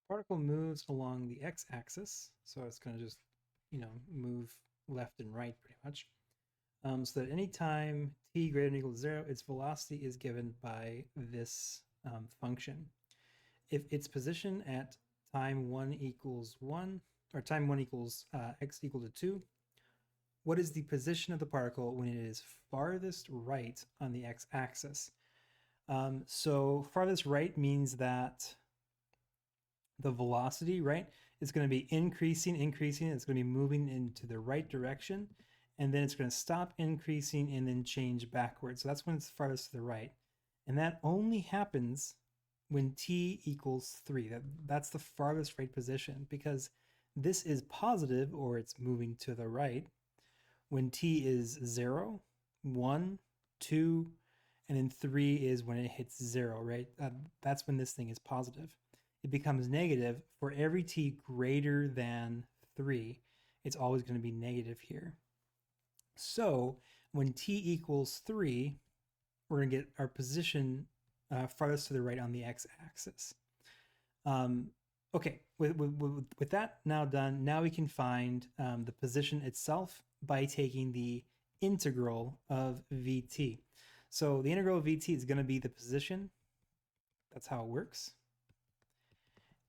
particle moves along the x-axis, so it's going to just, move left and right pretty much. So that any time t greater than or equal to 0, its velocity is given by this function. If its position at time 1 equals 1, or time 1 equals x equal to 2, what is the position of the particle when it is farthest right on the x-axis? So farthest right means that the velocity, right, is going to be increasing. It's going to be moving into the right direction, and then it's going to stop increasing and then change backwards. So that's when it's farthest to the right. And that only happens when t equals 3. That's the farthest right position, because this is positive, or it's moving to the right, when t is 0, 1, 2, and then 3 is when it hits 0, right? That's when this thing is positive. It becomes negative for every t greater than 3. It's always going to be negative here. So when t equals 3, we're going to get our position farthest to the right on the x-axis. Okay, with that now done, now we can find the position itself by taking the integral of vt. So the integral of vt is going to be the position. That's how it works.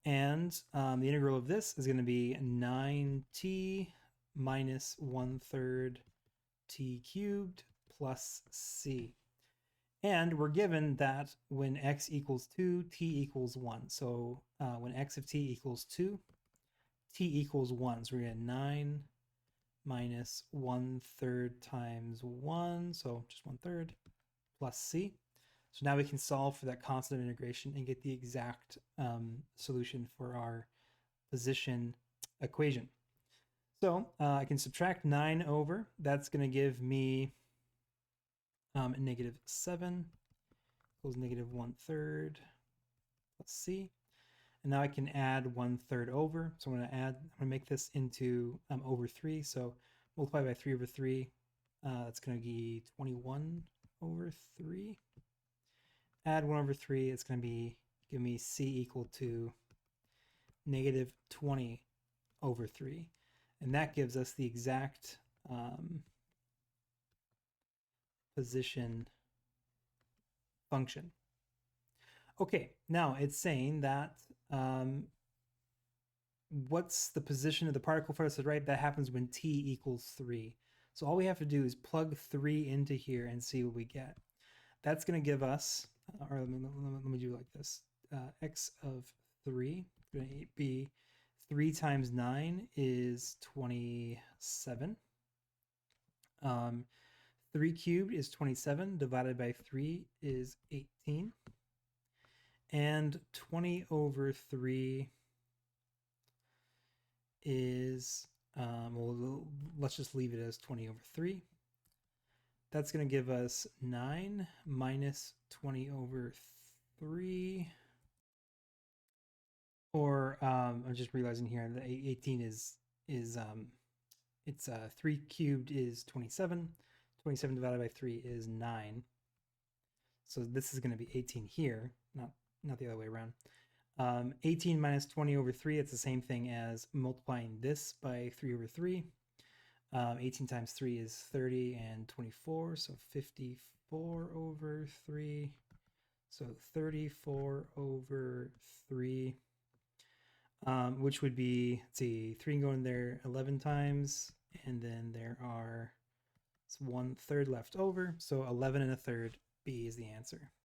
And the integral of this is going to be 9t minus 1/3 t cubed plus c. And we're given that when x equals 2, t equals 1. So when x of t equals 2, t equals 1. So we're going to 9 minus 1/3 times 1, so just 1/3, plus c. So now we can solve for that constant of integration and get the exact solution for our position equation. So I can subtract 9 over. That's going to give me -7 equals -1/3 plus c. And now I can add 1/3 over. So I'm going to make this into over 3. So multiply by 3 over 3. That's going to be 21 over 3. Add 1 over 3. It's going to give me c equal to -20 over 3. And that gives us the exact position function. Okay, now it's saying that what's the position of the particle farthest to the right? That happens when t equals 3. So all we have to do is plug 3 into here and see what we get. That's going to give us, or let me do it like this. X of 3 is going to be 3 times 9 is 27. 3 cubed is 27, divided by 3 is 18. And 20 over 3 is, well, let's just leave it as 20 over 3. That's going to give us 9 minus 20 over 3. Or I'm just realizing here that 18 is 3 cubed is 27. 27 divided by 3 is 9. So this is going to be 18 here, not the other way around. 18 minus 20 over 3, it's the same thing as multiplying this by 3 over 3. 18 times 3 is 30 and 24, so 54 over 3. So 34 over 3, which would be, let's see, 3 can go in there 11 times, and then there are 1/3 left over. So 11 1/3, B is the answer.